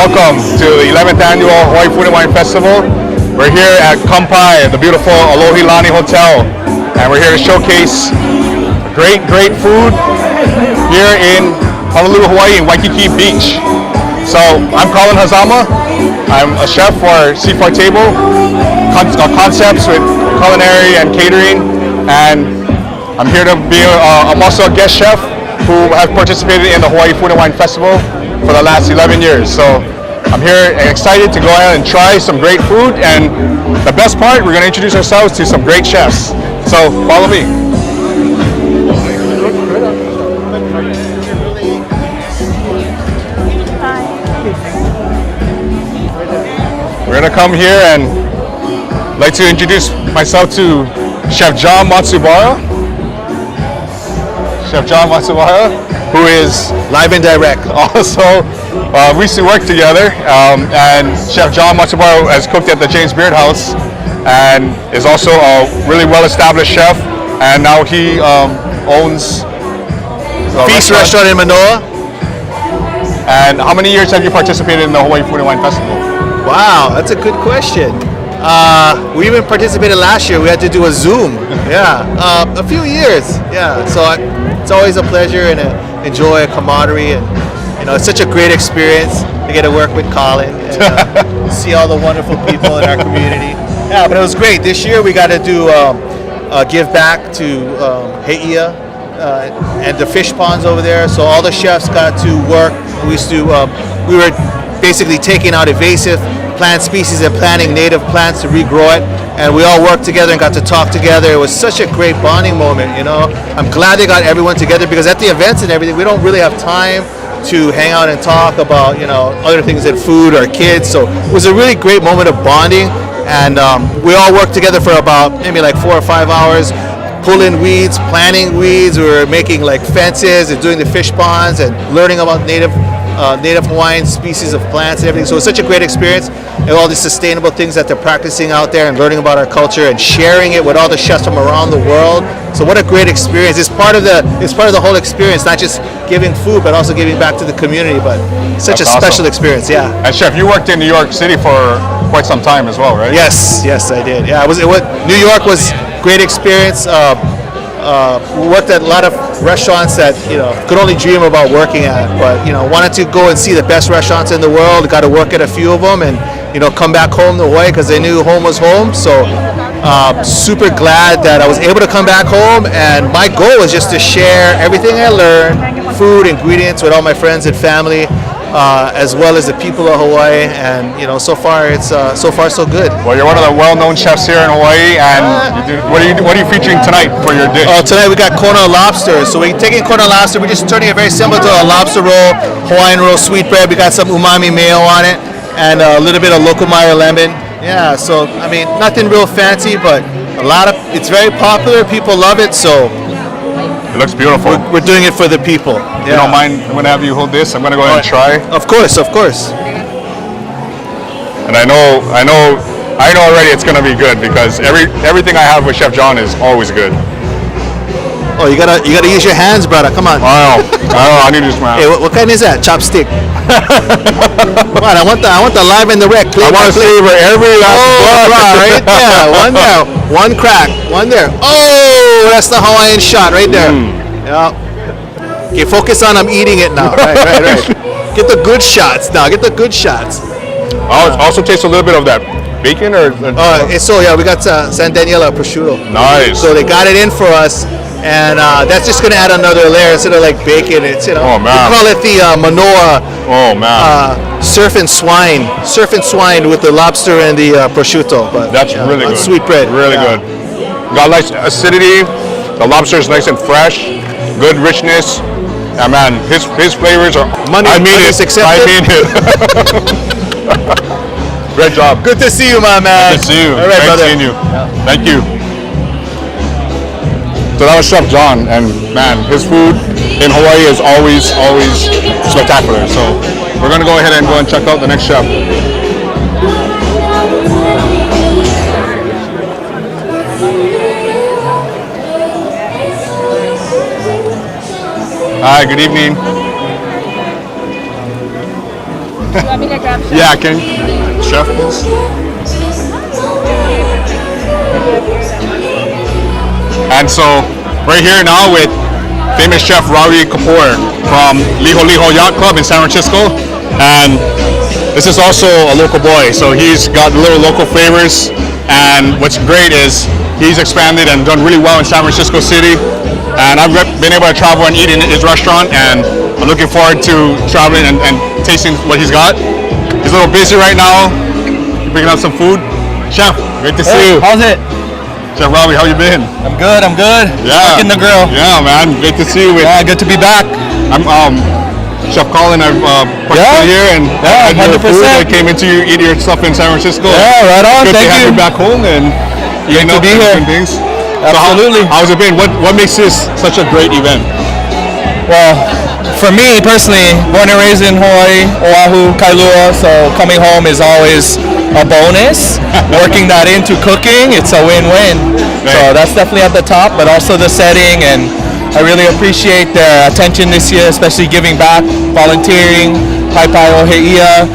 welcome to the 11th annual Hawaii Food and Wine Festival. We're here at Kanpai at the beautiful Aloha Hotel, and we're here to showcase great food here in Honolulu, Hawaii, in Waikiki Beach. So I'm Colin Hazama. I'm a chef for Seafar Table Concepts with culinary and catering, and I'm here to be I'm also a guest chef who has participated in the Hawaii Food and Wine Festival for the last 11 years. So I'm here and excited to go out and try some great food, and the best part, we're going to introduce ourselves to some great chefs. So follow me. We're going to come here and I'd like to introduce myself to Chef Jon Matsubara. Chef Jon Matsubara, who is live and direct. Also, we used to work together, and Chef Jon Matsubara has cooked at the James Beard House and is also a really well-established chef, and now he owns a Feast Restaurant in Manoa. And how many years have you participated in the Hawaii Food and Wine Festival? Wow, that's a good question. We even participated last year. We had to do a Zoom. Yeah, a few years. Yeah, so it's always a pleasure and enjoy a camaraderie, and it's such a great experience to get to work with Colin and see all the wonderful people in our community. Yeah, but it was great. This year we got to do give back to Heia and the fish ponds over there. So all the chefs got to work. We were basically taking out invasive plant species and planting native plants to regrow it, and we all worked together and got to talk together. It was such a great bonding moment. I'm glad they got everyone together, because at the events and everything, we don't really have time to hang out and talk about other things than food or kids. So it was a really great moment of bonding, and we all worked together for about maybe like 4 or 5 hours, pulling weeds, planting weeds. We were making like fences and doing the fish ponds and learning about native Hawaiian species of plants and everything. So it's such a great experience, and all these sustainable things that they're practicing out there, and learning about our culture and sharing it with all the chefs from around the world. So what a great experience. It's part of the whole experience, not just giving food, but also giving back to the community. But such a special experience, yeah. And Chef, you worked in New York City for quite some time as well, right? Yes, I did. Yeah, New York was great experience. We worked at a lot of restaurants that could only dream about working at, but wanted to go and see the best restaurants in the world. Got to work at a few of them, and come back home to Hawaii, because they knew home was home. So super glad that I was able to come back home, and my goal was just to share everything I learned, food, ingredients, with all my friends and family, as well as the people of Hawaii, and so far it's so good. Well, you're one of the well-known chefs here in Hawaii, and what are you featuring tonight for your dish? Tonight we got Kona lobster. So we're taking Kona lobster, we're just turning it very similar to a lobster roll, Hawaiian roll sweetbread. We got some umami mayo on it, and a little bit of local Meyer lemon. Yeah, so I mean, nothing real fancy, but it's very popular. People love it, so it looks beautiful. We're doing it for the people. You don't mind, I'm going to have you hold this. I'm going to go ahead and try. Of course. And I know already it's going to be good, because everything I have with Chef Jon is always good. Oh, you gotta use your hands, brother. Come on. I know. I need to use my hands. Hey, what kind is that? Chopstick. Come on, I want the live and the wreck. I want to savor every last right there. One there. One crack. One there. Oh, that's the Hawaiian shot right there. Yeah. Okay, focus on I'm eating it now. Right. Get the good shots now. Get the good shots. Also taste a little bit of that bacon or. We got San Daniele prosciutto. Nice. So they got it in for us. And that's just going to add another layer. Instead of like bacon, it's Oh man. We call it the Manoa. Oh man. Surf and swine with the lobster and the prosciutto. But that's really good. Sweetbread. Really good. Got nice acidity. The lobster is nice and fresh. Good richness. And man, his flavors are. I mean it. Great job. Good to see you, my man. Good to see you. All right, brother. Seeing you. Thank you. So that was Chef Jon, and man, his food in Hawaii is always spectacular. So we're gonna go ahead and check out the next chef. Hi, good evening. Do you want me to grab Yeah, can chef please? And so we're here now with famous chef Ravi Kapur from Liho Liho Yacht Club in San Francisco, and this is also a local boy, so he's got little local flavors. And what's great is he's expanded and done really well in San Francisco City, and I've been able to travel and eat in his restaurant, and I'm looking forward to traveling and tasting what he's got. He's a little busy right now, bringing out some food. Chef, great to see you. How's it? Chef Ravi, how you been? I'm good. Yeah. Working the grill. Yeah, man. Great to see you. Yeah, good to be back. I'm Chef Colin. I've participated here and had your 100%. food. I came into you eat your stuff in San Francisco. Yeah, right on. Good Thank to have you. you back home and Great to be here. things. Absolutely. So how's it been? What makes this such a great event? Well, for me personally, born and raised in Hawaii, Oahu, Kailua, so coming home is always a bonus. Working that into cooking, it's a win-win. Right. So that's definitely at the top, but also the setting, and I really appreciate their attention this year, especially giving back, volunteering, Kanpai Oheia.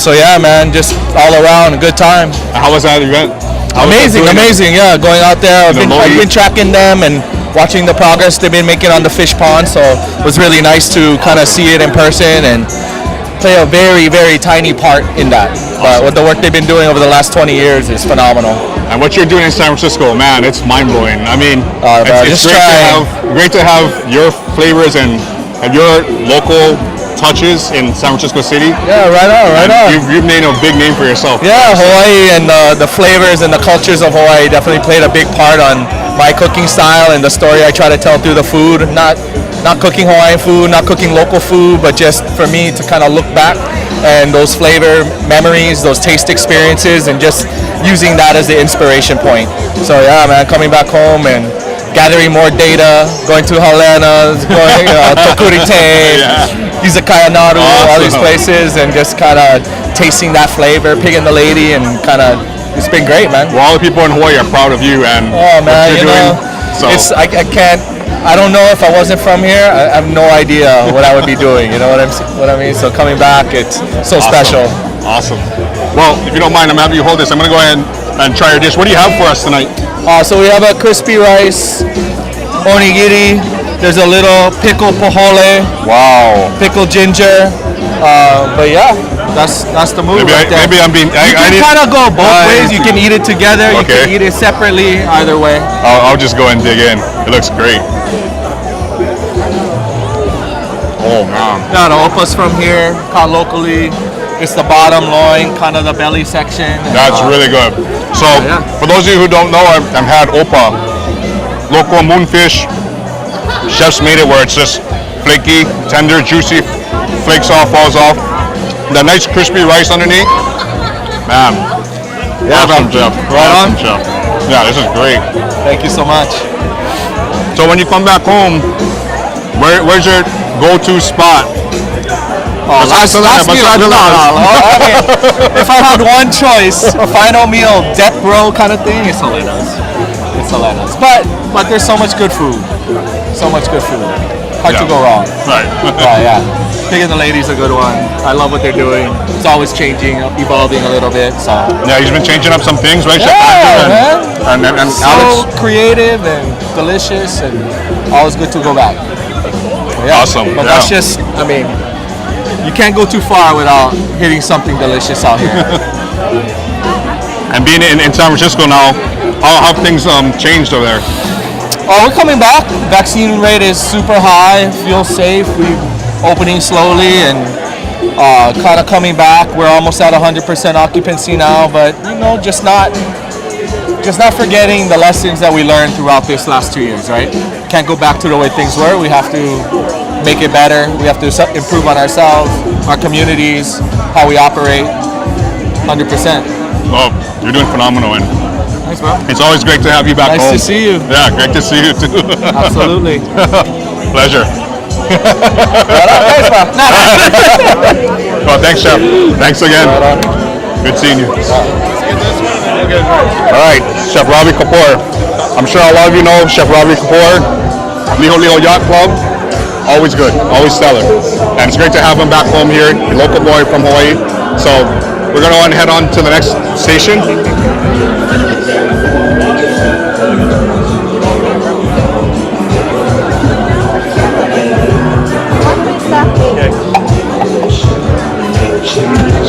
So yeah, man, just all around a good time. How was that event? How was that doing Amazing, yeah. Going out there, I've been tracking them and watching the progress they've been making on the fish pond, so it was really nice to kind of see it in person and play a very, very tiny part in that. But with the work they've been doing over the last 20 years is phenomenal. And what you're doing in San Francisco, man, it's mind-blowing. I mean, it's just great to have your flavors and your local touches in San Francisco City. Yeah, right on. You've made a big name for yourself. Yeah, Hawaii and the flavors and the cultures of Hawaii definitely played a big part on my cooking style and the story I try to tell through the food. Not cooking Hawaiian food, not cooking local food, but just for me to kind of look back and those flavor memories, those taste experiences, and just using that as the inspiration point. So yeah, man, coming back home and gathering more data, going to Halena's, going Tokurite, Izakaya Naru, all these places, and just kind of tasting that flavor, picking the lady, and kind of, it's been great, man. Well, all the people in Hawaii are proud of you and oh man, what you're doing. So I can't. I don't know if I wasn't from here. I have no idea what I would be doing. You know what I mean? So coming back, it's so special. Awesome. Well, if you don't mind, I'm happy you hold this. I'm gonna go ahead and try your dish. What do you have for us tonight? So we have a crispy rice, onigiri. There's a little pickle pohole. Wow. Pickled ginger. But yeah, that's the move. Maybe I'm being. You can kind of go both ways. You can eat it together. You Okay. can eat it separately. Either way. I'll just go and dig in. It looks great. Oh man. Yeah, the opus from here, caught locally. It's the bottom loin, kind of the belly section. And, That's really good. So, for those of you who don't know, I've had opa, local moonfish. Chef's made it where it's just flaky, tender, juicy, flakes off, falls off. That nice crispy rice underneath. Man. Yeah, awesome, Chef. Right on. Chef. Yeah, this is great. Thank you so much. So when you come back home, where's your go-to spot? Last meal. Okay. If I had one choice, a final meal, death row kind of thing, it's Helena's. But there's so much good food. Hard to go wrong. Right. Yeah. Picking the lady's a good one. I love what they're doing. It's always changing, evolving a little bit. So Yeah, he's been changing up some things, right? yeah, Chef man. and So Alex. creative and delicious, and always good to go back. Yeah. Awesome, But yeah. that's just, I mean, you can't go too far without hitting something delicious out here. And being in San Francisco now, how have things changed over there? Oh, we're coming back. Vaccine rate is super high. Feel safe. We're opening slowly and kind of coming back. We're almost at 100% occupancy now, but just not forgetting the lessons that we learned throughout this last 2 years. Right? Can't go back to the way things were. We have to make it better. We have to improve on ourselves, our communities, how we operate. 100%. Oh, you're doing phenomenal, and Thanks, bro. it's always great to have you back Nice home. to see you. Yeah, great to see you too. Absolutely. Pleasure. Thanks, bro. Well, thanks, Chef. Thanks again. Good seeing you. All right, Chef Ravi Kapur. I'm sure a lot of you know Chef Ravi Kapur, Liho Liho Yacht Club. Always good, always stellar. And it's great to have him back home here, a local boy from Hawaii. So we're gonna go and head on to the next station.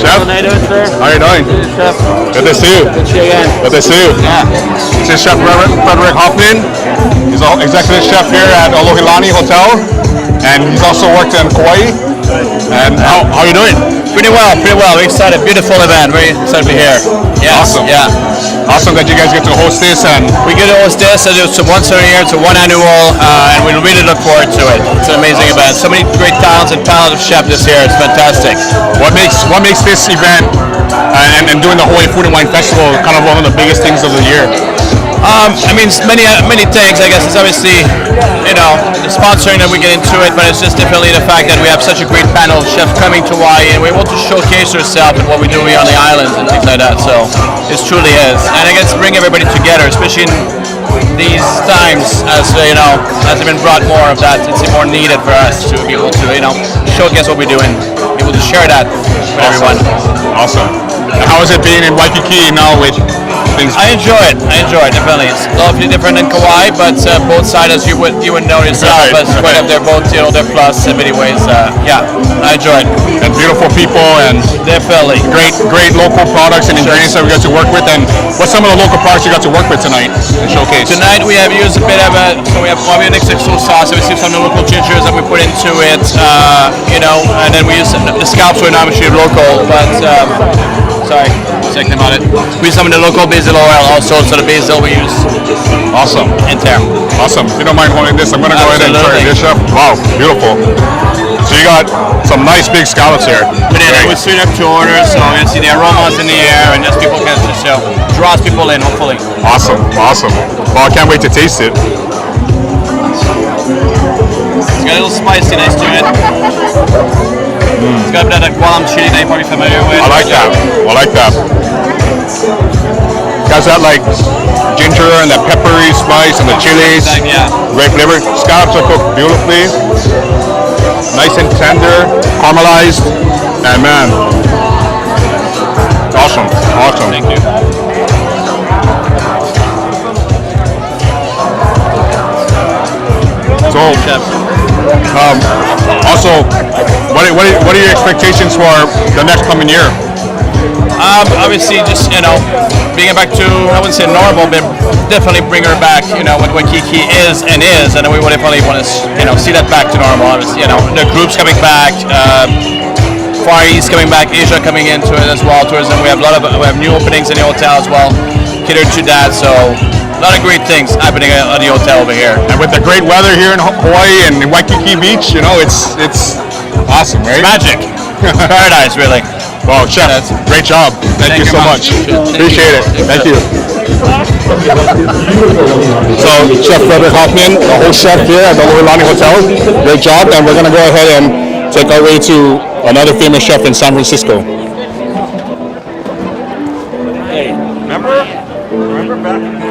Chef, How you doing, sir? how are you doing? Chef. Good to see you. Good to see you again. Good to see you. Yeah. This is Chef Frederic Hoffman. He's an executive chef here at Aloha Hotel, and he's also worked in Hawaii. And how are you doing? Pretty well, pretty well. We're excited. Beautiful event. Very excited to be here. Yes, Awesome. Yeah. Awesome that you guys get to host this, and We get to host this. It's once a year. It's a one annual, and we really look forward to it. It's an amazing event. So many great talents and talented chefs this year. It's fantastic. what makes this event and doing the Hawaii Food and Wine Festival kind of one of the biggest things of the year? I mean, many things. I guess it's obviously, the sponsoring that we get into it, but it's just definitely the fact that we have such a great panel of chefs coming to Hawaii, and we're able to showcase ourselves and what we do here on the islands and things like that. So it truly is, and I guess bring everybody together, especially in these times, as as it's been brought more of that. It's more needed for us to be able to, showcase what we do and be able to share that with everyone. Awesome. And how is it being in Waikiki now with things? I enjoy it, definitely. It's a little bit different than Kauai, but both sides, as you would know yourself, Right, as right up there, both, they're plus in many ways. Yeah, I enjoy it. And beautiful people and Definitely. great local products and ingredients that we got to work with. And what's some of the local products you got to work with tonight and showcase? Tonight we have used a bit of so we have Hawaiian XXO sauce, so we see some of the local gingers that we put into it, and then we use the scallops were not actually local, but sorry, second about it. We use some of the local basil oil also, so the basil we use Awesome. in there. Awesome. If you don't mind holding this, I'm going to go ahead and try Absolutely. this up. Wow, beautiful. So you got some nice big scallops here. But then we swing up to order, so you see the aromas in the air, and just people can just draws people in, hopefully. Awesome. Well, I can't wait to taste it. It's got a little spiciness to it. It's got a bit of that Guam chili that you're probably familiar with. I like that. Guys, that like ginger and that peppery spice and the chilies. Yeah. Great flavor. Scallops are cooked beautifully. Nice and tender, caramelized, and man, awesome. Thank you. So, also, what are your expectations for the next coming year? Obviously, just bringing it back to, I wouldn't say normal, but definitely bring her back. What Waikiki is, and then we would definitely want to see that back to normal. Obviously, the groups coming back, Far East coming back, Asia coming into it as well. Tourism. We have new openings in the hotel as well, catered to that. So a lot of great things happening at the hotel over here. And with the great weather here in Hawaii and in Waikiki Beach, it's awesome, right? Magic, paradise, really. Well, Chef, great job. Thank you so much. Appreciate it. Thank you. So, Chef Frederic Hoffman, the host chef here at the Aloha Hotel. Great job, and we're going to go ahead and take our way to another famous chef in San Francisco. Hey, remember back?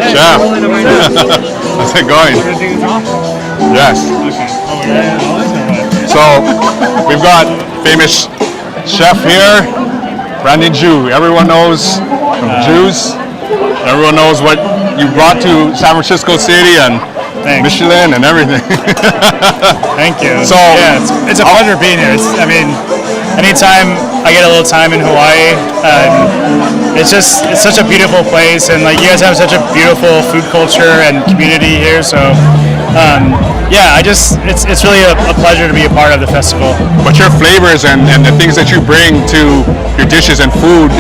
Chef, how's it going? Yes. So, we've got famous chef here, Brandon Jew. Everyone knows Jews. Everyone knows what you brought to San Francisco City and Michelin and everything. Thank you. So, yeah, it's a pleasure being here. Anytime I get a little time in Hawaii, it's such a beautiful place, and like you guys have such a beautiful food culture and community here. So, it's really a pleasure to be a part of the festival. But your flavors and the things that you bring to your dishes and food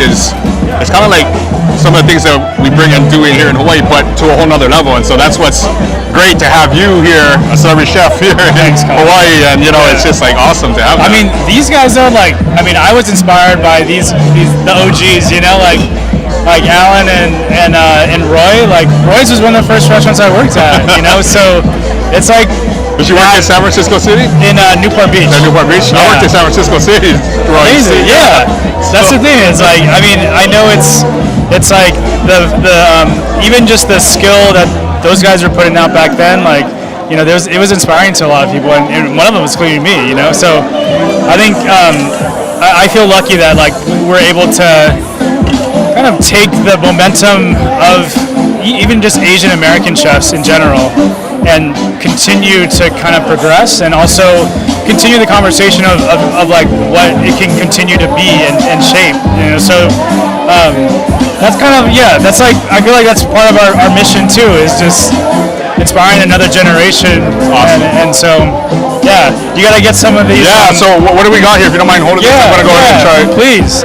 it's kind of like some of the things that we bring and do here in Hawaii, but to a whole nother level. And so that's what's great to have you here, a celebrity chef here in Hawaii, and it's just like awesome to have that. I mean, these guys are I was inspired by the OGs, like Alan and Roy. Like Roy's was one of the first restaurants I worked at, so it's like. Did you work in San Francisco City? In Newport Beach. Newport Beach? Yeah. I worked in San Francisco City. Amazing, yeah. That's the thing. It's like, I know it's like the even just the skill that those guys were putting out back then. Like it was inspiring to a lot of people, and one of them was including me. So I think I feel lucky that like we're able to kind of take the momentum of even just Asian American chefs in general and continue to kind of progress, and also continue the conversation of like what it can continue to be and shape. So that's kind of that's like I feel like that's part of our mission too, is just inspiring another generation. Awesome. And so you gotta get some of these. So what do we got here? If you don't mind holding this, I'm gonna go ahead and try it. Please.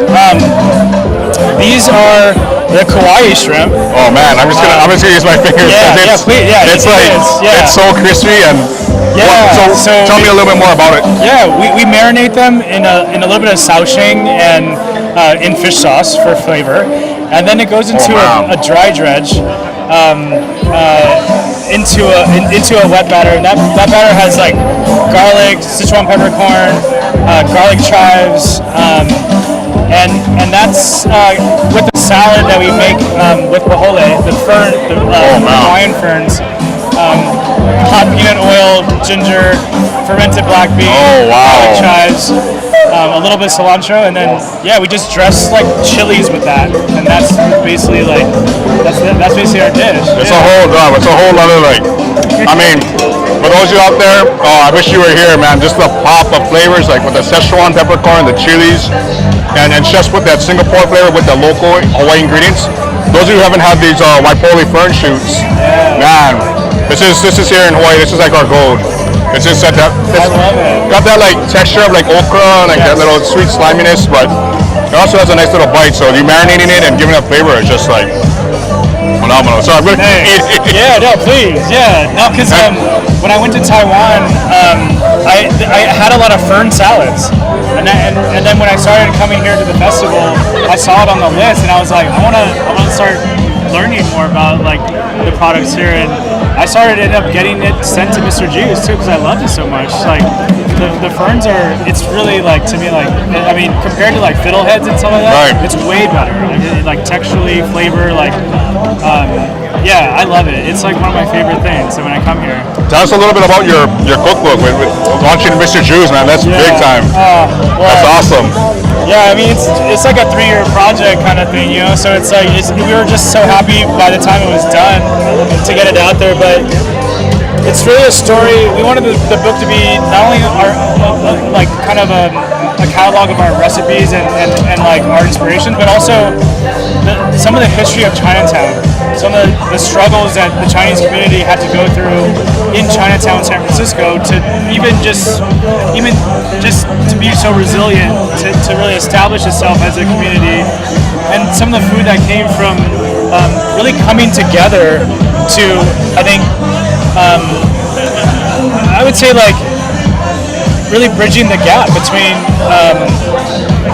These are the Kauai shrimp. Oh man, I'm just gonna use my fingers. It's so crispy and. So tell me a little bit more about it. Yeah, we marinate them in a little bit of sauching and in fish sauce for flavor, and then it goes into a dry dredge, into a wet batter, and that batter has like garlic, Sichuan peppercorn, garlic chives, and that's with the salad that we make with pahole, the Hawaiian ferns. Hot peanut oil, ginger, fermented black bean, garlic chives, a little bit of cilantro, and then we just dress like chilies with that, and that's basically like that's basically our dish. It's a whole other like. I mean, for those of you out there, I wish you were here, man. Just the pop of flavors, like with the Szechuan peppercorn, the chilies, and chefs put that Singapore flavor with the local Hawaii ingredients. Those of you who haven't had these Waipoli fern shoots, man. This is here in Hawaii. This is like our gold. It's just got that like texture of like okra, like that little sweet sliminess, but it also has a nice little bite. So you marinating it and giving it flavor is just like phenomenal. So I'm gonna eat it. Please. Because when I went to Taiwan, I had a lot of fern salads, and then when I started coming here to the festival, I saw it on the list, and I was like, I wanna start learning more about like the products here, and I ended up getting it sent to Mr. Juice too, because I loved it so much. Like the ferns it's really like, to me, like, I mean, compared to like fiddleheads and stuff like that, it's way better. Like texturally, flavor, like, I love it. It's like one of my favorite things. So when I come here, tell us a little bit about your cookbook with launching Mr. Juice, man. That's big time. That's awesome. Yeah, I mean, it's like a 3-year project kind of thing, So it's like we were just so happy by the time it was done to get it out there, but it's really a story. We wanted the book to be not only our like kind of a catalog of our recipes and like our inspirations, but also some of the history of Chinatown, some of the struggles that the Chinese community had to go through in Chinatown, San Francisco, to even just to be so resilient, to really establish itself as a community, and some of the food that came from really coming together to, I think, I would say like really bridging the gap between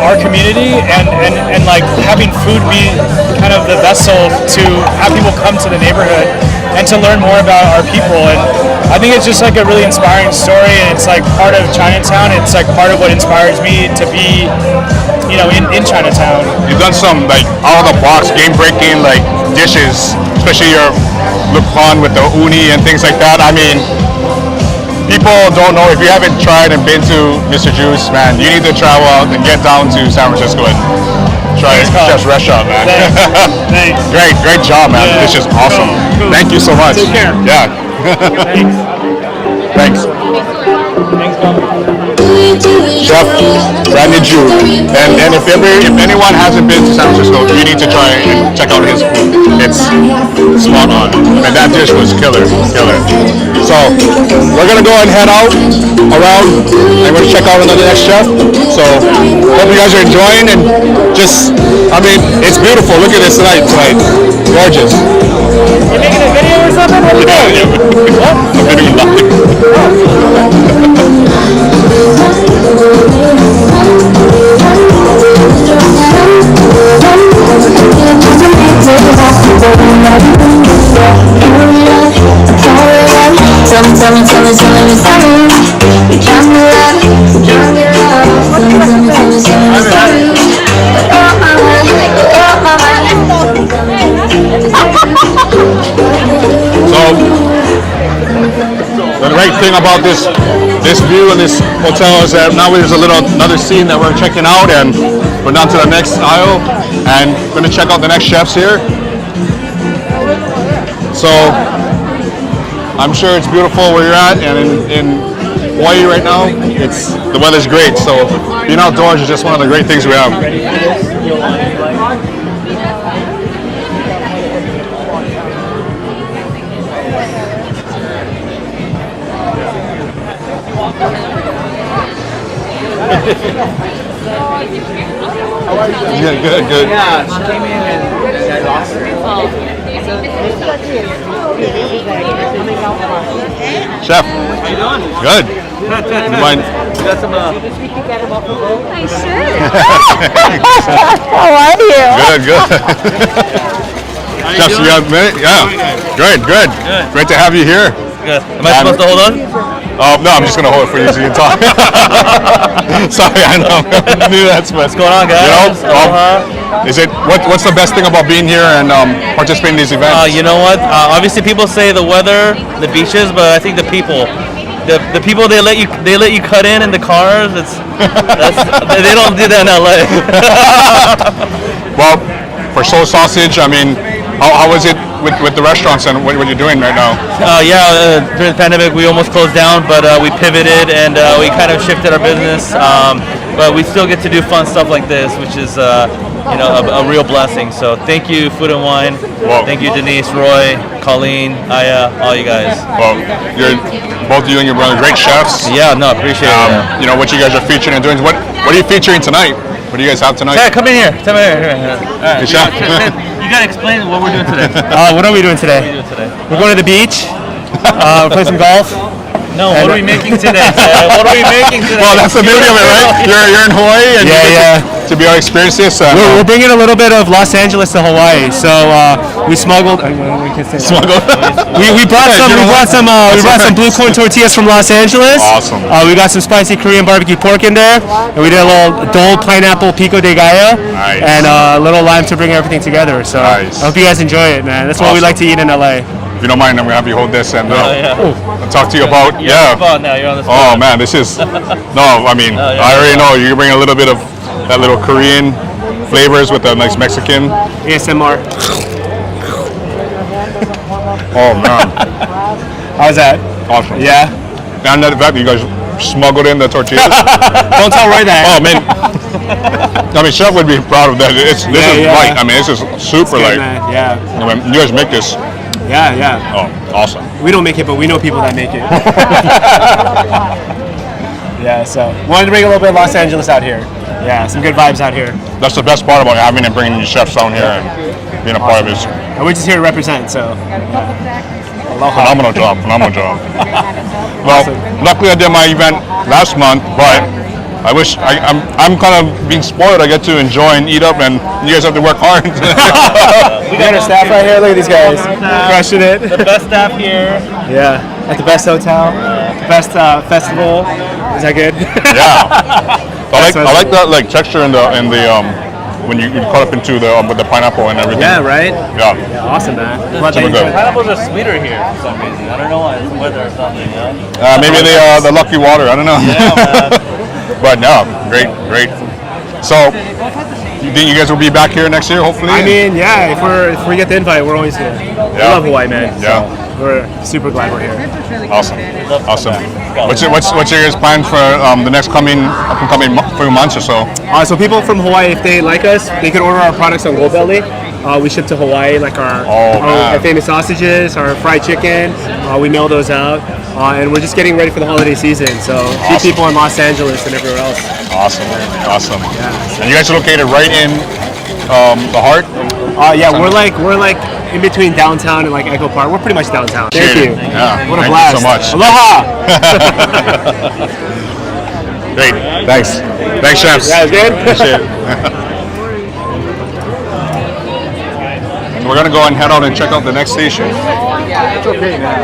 our community and like having food be kind of the vessel to have people come to the neighborhood and to learn more about our people. And I think it's just like a really inspiring story, and it's like part of Chinatown. It's like part of what inspires me to be, in Chinatown. You've done some like out of the box, game breaking like dishes, especially your lupon with the uni and things like that. I mean, people don't know, if you haven't tried and been to Mr. Juice, man, you need to travel out and get down to San Francisco and try Chef's restaurant, man. Thanks. Great job, man. Yeah. This is awesome. Cool. Thank you so much. Take care. Yeah. Thanks. Chef Randy Ju, and if anyone hasn't been to San Francisco, you need to try and check out his food. It's spot on, and that dish was killer. So we're gonna go and head out around, and we're gonna check out another next chef. So hope you guys are enjoying, and just, I mean, it's beautiful. Look at this tonight, gorgeous. You making a video or something? What are you doing? What? I'm doing nothing. So thing about this view and this hotel is that now there's another scene that we're checking out, and we're down to the next aisle and going to check out the next chefs here. So I'm sure it's beautiful where you're at, and in Hawaii right now, the weather's great. So being outdoors is just one of the great things we have. Yeah, good. Yeah, she came in and I lost her. Chef. How you doing? Good. Good. You mind? You got some I should. How are you? Good. Chef, you have a minute? Yeah. Good. Great to have you here. Good. Am I supposed to hold on? No, I'm just gonna hold it for you so you can talk. Sorry, I know. I knew that's what's going on, guys? Aloha. Is it what's the best thing about being here and participating in these events? You know what? Obviously, people say the weather, the beaches, but I think the people. The people they let you cut in the cars. They don't do that in LA. Well, for soul sausage, I mean, how is it with the restaurants and what you're doing right now? During the pandemic, we almost closed down, but we pivoted and we kind of shifted our business. But we still get to do fun stuff like this, which is a real blessing. So thank you, Food and Wine. Whoa. Thank you, Denise, Roy, Colleen, Aya, all you guys. Well, both you and your brother, great chefs. Yeah, no, appreciate it. You know what you guys are featuring and doing. What are you featuring tonight? What do you guys have tonight? Yeah, come in here. Come in here. All right. Hey, chef. You gotta explain what we're doing today. What are we doing today? We're going to the beach. Play some golf. No, what are we making today? What are we making today? Well, that's the beauty of it, right? You're in Hawaii, and you get to be able to experience this. We're bringing a little bit of Los Angeles to Hawaii, so we smuggled. We can say smuggled. We brought some blue corn tortillas from Los Angeles. Awesome. We got some spicy Korean barbecue pork in there, and we did a little dole pineapple pico de gallo, Nice. and a little lime to bring everything together. So Nice. I hope you guys enjoy it, man. That's what we like to eat in LA. If you don't mind, I'm gonna have you hold this and I'll talk to you about You're on the spot now. You're on the spot. Oh man, this is no. I mean, I already know you bring a little bit of that little Korean flavors with a nice Mexican ASMR. Oh man, How's that? awesome. Yeah. And that fact you guys smuggled in the tortillas. Don't tell Roy that. Oh man. I mean, chef would be proud of that. This is light. I mean, this is super light. Yeah. I mean, you guys make this. Yeah. Oh, awesome. We don't make it, but we know people that make it. Yeah, so wanted to bring a little bit of Los Angeles out here. Yeah, some good vibes out here. That's the best part about having and bringing your chefs down here and being a part of this. And we're just here to represent, so. Aloha. Phenomenal job. Well, luckily I did my event last month, but I wish I'm kind of being spoiled. I get to enjoy and eat up, and you guys have to work hard. We got our staff right here. Look at these guys, crushing it. The best staff here. Yeah, at the best hotel, the best festival. Is that good? Yeah. I like that texture in the when you cut up into with the pineapple and everything. Yeah, right. Yeah. Awesome, man. Super good. Pineapples are sweeter here for some reason. I don't know why. It's the weather or something. Maybe the lucky water. I don't know. Yeah, man. But no, great. So, you think you guys will be back here next year, hopefully? I mean, yeah. If we get the invite, we're always here. We love Hawaii, man. Yeah. So we're super glad we're here. Awesome. What's your guys' plan for the next upcoming few months or so? So people from Hawaii, if they like us, they can order our products on GoBelly. We ship to Hawaii, like our famous sausages, our fried chicken. We mail those out, and we're just getting ready for the holiday season. So keep people in Los Angeles and everywhere else. Awesome. Yeah. And you guys are located right in the heart. We're like in between downtown and like Echo Park. We're pretty much downtown. Thank you. Yeah. What a Thank blast. you so much. Aloha. Great. Thanks, chefs. That was good. Appreciate it. So we're gonna go and head out and check out the next station. It's okay, man.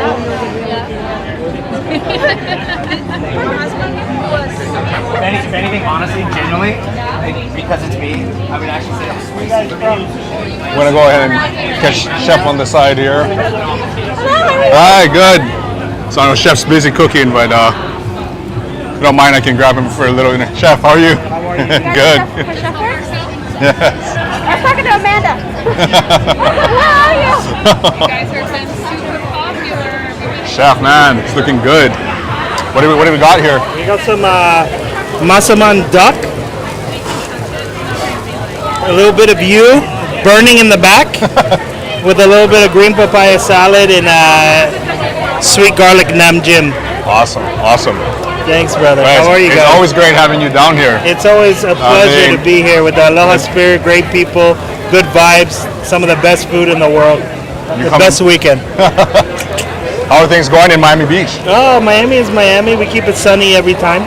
If anything, honestly, genuinely, because it's me, I would actually say I'm sweet. We're gonna go ahead and catch Chef on the side here. Hi, good. So I know Chef's busy cooking, but if you don't mind, I can grab him for a little. Chef, how are you? Good. Chef works? Yes. I was talking to Amanda. Where are you? You guys are been super popular. Chef, man, it's looking good. What do we got here? We got some Masaman duck, a little bit of you burning in the back, with a little bit of green papaya salad and sweet garlic nam jim. Awesome. Thanks, brother. Nice. How are you It's guys? always great having you down here. It's always a pleasure to be here with the Aloha spirit, great people, good vibes, some of the best food in the world. The best weekend. How are things going in Miami Beach? Oh, Miami is Miami. We keep it sunny every time.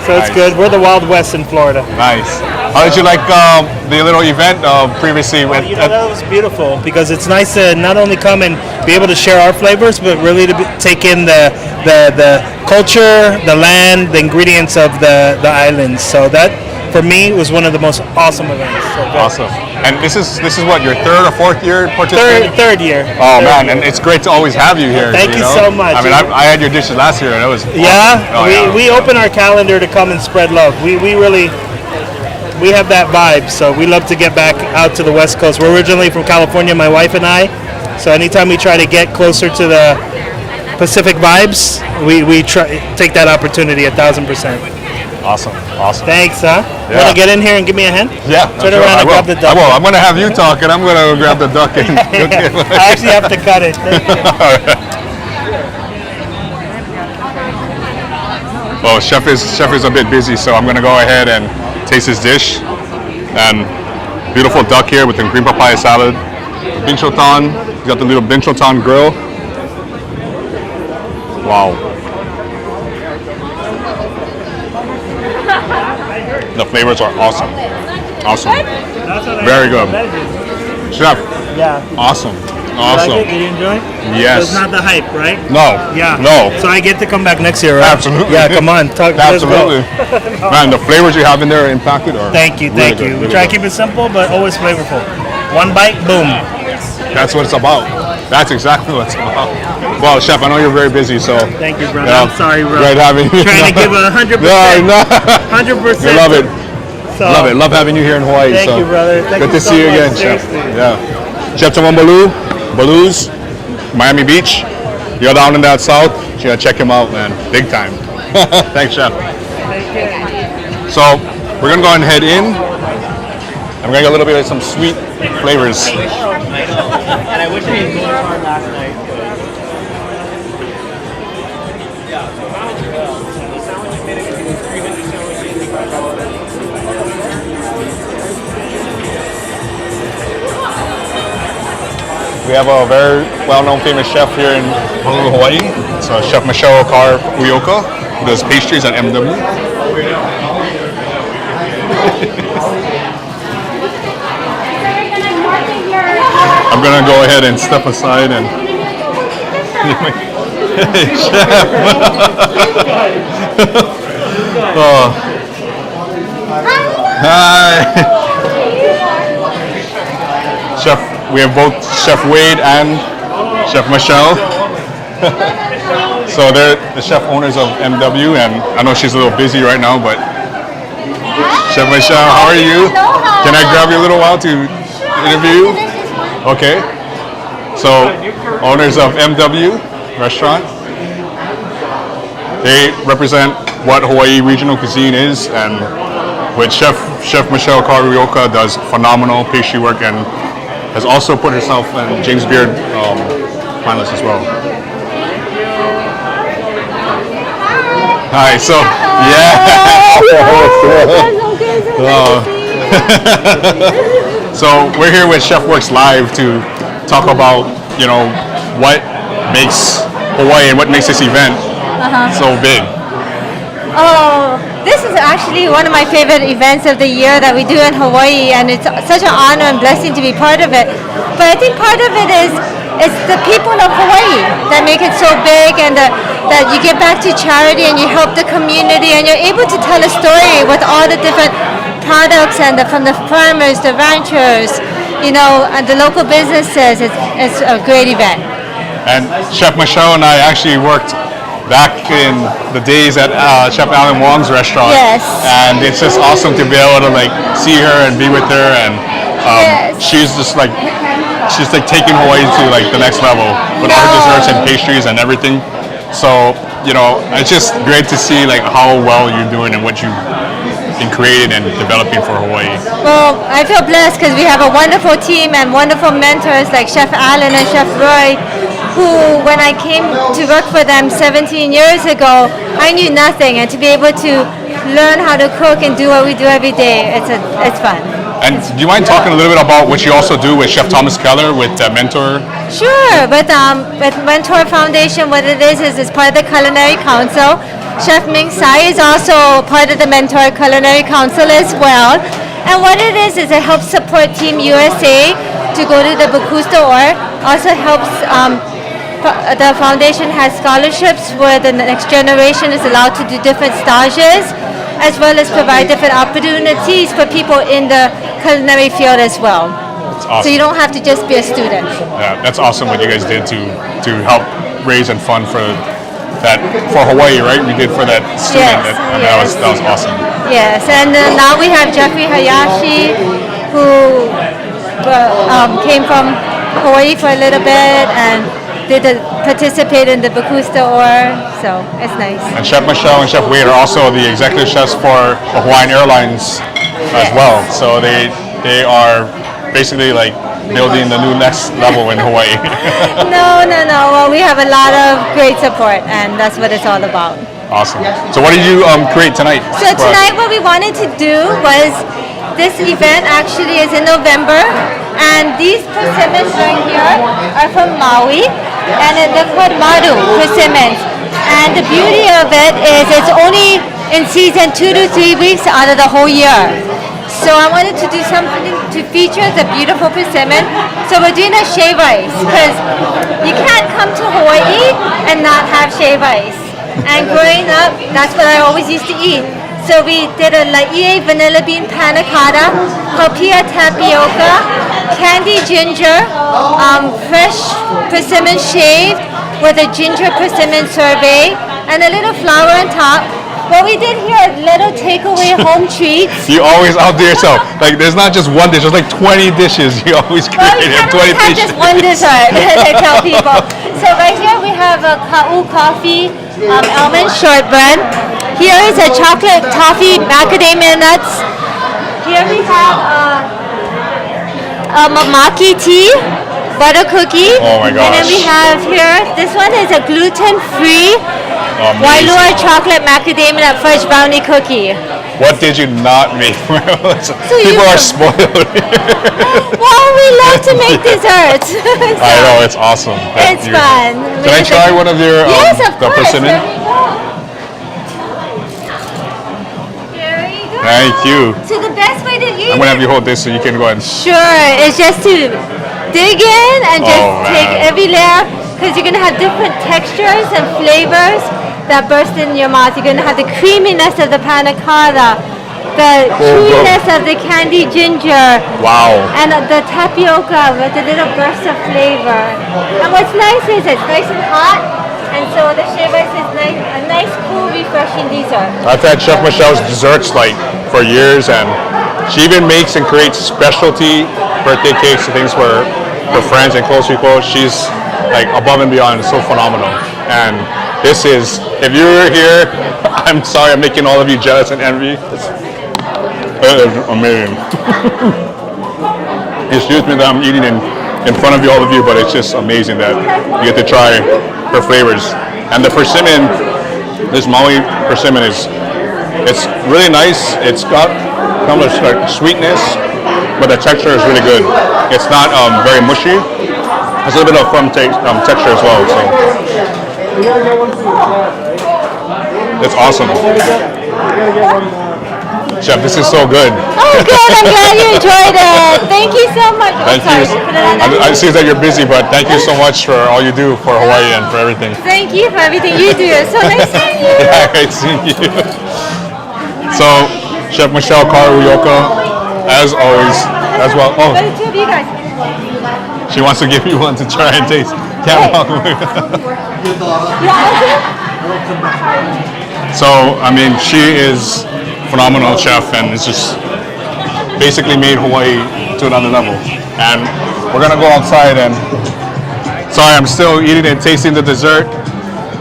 So it's Nice. good. We're the Wild West in Florida. Nice. How did you like the little event previously? With, That was beautiful because it's nice to not only come and be able to share our flavors, but really to take in the culture, the land, the ingredients of the islands. So that, for me, was one of the most awesome events. So good. Awesome. And this is what, your third or fourth year participating? Third year. Oh Third man, year. and it's great to always have you here. Thank you know? so much. I mean, I had your dishes last year, and it was Yeah, awesome. Oh, yeah. we open our calendar to come and spread love. We really have that vibe, so we love to get back out to the West Coast. We're originally from California, my wife and I, so anytime we try to get closer to the Pacific vibes, we try take that opportunity 1,000%. Awesome. Thanks, huh? Yeah. Want to get in here and give me a hand? Yeah. Turn sure, around I and will. grab the duck. I will. I'm going to have you talk, and I'm going to grab the duck. And I actually have to cut it. Thank you. Well, chef is a bit busy, so I'm going to go ahead and taste his dish. And beautiful duck here with the green papaya salad. Binchotan. He's got the little binchotan grill. Wow. The flavors are awesome. Very good. Chef, Yeah. awesome. You like it? Did you enjoy it? Yes. So it's not the hype, right? No. Yeah. No. So I get to come back next year, right? Absolutely. Yeah, come on. Let's go. Absolutely. Man, the flavors you have in there are impacted are Thank you. really good, We really try to good. keep it simple, but always flavorful. One bite, boom. That's what it's about. That's exactly what it's about. Well, Chef, I know you're very busy, so Thank you, brother. Yeah. I'm sorry, bro. great having you. Trying to give 100%. No. 100%. We love it. So, Love it. Love having you here in Hawaii. Thank so. you, brother. Thank Good you to so see you much. again, Chef. Seriously. Yeah. Chef Timon Balloo's, Miami Beach. You're down in that south. You gotta check him out, man. Big time. Thanks, Chef. So we're gonna go ahead and head in. And we're gonna get a little bit of some sweet flavors. And I wish I had gone far last night. We have a very well-known famous chef here in Balloo, Hawaii. It's Chef Karr-Ueoka, who does pastries at MW. I'm gonna go ahead and step aside and hey, chef. Oh. Hi. Chef, we have both Chef Wade and Chef Michelle. So they're the chef owners of MW, and I know she's a little busy right now, but Chef Michelle, how are you? Can I grab you a little while to interview? Okay. So, owners of MW restaurant. They represent what Hawaii regional cuisine is, and with Chef Michelle Karr-Ueoka does phenomenal pastry work and has also put herself in James Beard finalists as well. Hi, so so we're here with Chef Works Live to talk about, you know, what makes Hawaii and what makes this event so big. Oh, this is actually one of my favorite events of the year that we do in Hawaii, and it's such an honor and blessing to be part of it. But I think part of it is it's the people of Hawaii that make it so big, and that you give back to charity and you help the community, and you're able to tell a story with all the different products and from the farmers, the ranchers, you know, and the local businesses. It's a great event. And Chef Michelle and I actually worked back in the days at Chef Alan Wong's restaurant. Yes. And it's just awesome to be able to like see her and be with her, and Yes. she's like taking Hawaii to like the next level with all her desserts and pastries and everything. So, you know, it's just great to see like how well you're doing and what you've been creating and developing for Hawaii. Well, I feel blessed because we have a wonderful team and wonderful mentors like Chef Alan and Chef Roy, who, when I came to work for them 17 years ago, I knew nothing, and to be able to learn how to cook and do what we do every day, it's fun. And do you mind talking a little bit about what you also do with Chef Thomas Keller with Mentor? Sure, with Mentor Foundation, what it is it's part of the Culinary Council. Chef Ming Tsai is also part of the Mentor Culinary Council as well. And what it is it helps support Team USA to go to the Bocuse d'Or. Also helps, the foundation has scholarships where the next generation is allowed to do different stages, as well as provide different opportunities for people in the culinary field as well. That's awesome. So you don't have to just be a student. Yeah, that's awesome what you guys did to help raise and fund for Hawaii, right? We did for that student. Yes, That was awesome. Yes, and now we have Jeffrey Hayashi, who came from Hawaii for a little bit and participate in the Bocuse d'Or, so it's nice. And Chef Michelle and Chef Wade are also the executive chefs for Hawaiian Airlines as well. So they are basically like building the new next level in Hawaii. No. Well, we have a lot of great support, and that's what it's all about. Awesome. So what did you create tonight? So tonight what we wanted to do was, this event actually is in November, and these persimmons right here are from Maui, and they're called Maru persimmons. And the beauty of it is it's only in season 2 to 3 weeks out of the whole year. So I wanted to do something to feature the beautiful persimmon. So we're doing a shaved ice, because you can't come to Hawaii and not have shaved ice. And growing up, that's what I always used to eat. So we did a laie vanilla bean panna cotta, kopia tapioca, candied ginger, fresh persimmon shaved with a ginger persimmon sorbet, and a little flour on top. What we did here is little takeaway home treats. You always outdo yourself. Like there's not just one dish, there's like 20 dishes. You always Well, create we can't 20 always have dishes. just one dessert, I tell people. So right here we have a Karr-Ueoka coffee almond shortbread. Here is a chocolate toffee macadamia nuts. Here we have a mamaki tea, butter cookie. Oh my gosh. And then we have here, this one is a gluten-free Wailua chocolate macadamia nut fudge brownie cookie. What did you not make? People are spoiled. Well, we love to make desserts. I know, it's awesome. It's fun. Can I try one of your Yes, of the course. persimmon? There you go. Thank you. So the best way to eat I'm gonna have you hold this so you can go ahead. Sure, it's just to dig in and just take every layer, because you're gonna have different textures and flavors that burst in your mouth. You're gonna have the creaminess of the panna cotta, the chewiness of the candied ginger, and the tapioca with a little burst of flavor. And what's nice is it's nice and hot, and so the shaved ice is nice, a nice, cool, refreshing dessert. I've had Chef Michelle's desserts like for years, and she even makes and creates specialty birthday cakes and things for friends and close people. She's like above and beyond. It's so phenomenal. And this is, if you're here, I'm sorry I'm making all of you jealous and envy. It is amazing. Excuse me that I'm eating in front of all of you, but it's just amazing that you get to try her flavors. And the persimmon, this Maui persimmon it's really nice. It's got kind of like sweetness, but the texture is really good. It's not very mushy. It's a little bit of firm texture as well. So it's awesome. Chef, this is so good. Oh, good. I'm glad you enjoyed it. Thank you so much. Thank you. I see that you're busy, but thank you so much for all you do for Hawaii and for everything. Thank you for everything you do. It's so nice seeing you. Yeah, great seeing you. So, Chef Michelle Karr-Ueoka, as always, as well. Oh, The two of you guys. she wants to give you one to try and taste. Can't walk away. Yeah, So, I mean, she is phenomenal chef and it's just basically made Hawaii to another level. And we're gonna go outside and, sorry, I'm still eating and tasting the dessert.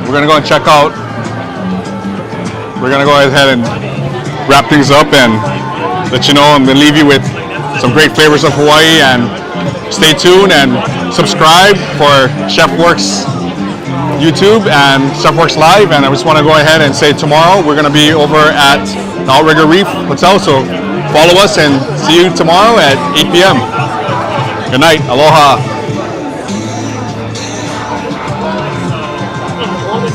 We're gonna go and check out. We're gonna go ahead and wrap things up and let you know. I'm gonna leave you with some great flavors of Hawaii and stay tuned and subscribe for Chef Works YouTube and Chef Works Live. And I just want to go ahead and say tomorrow we're going to be over at the Outrigger Reef Hotel. So follow us and see you tomorrow at 8 p.m. Good night. Aloha.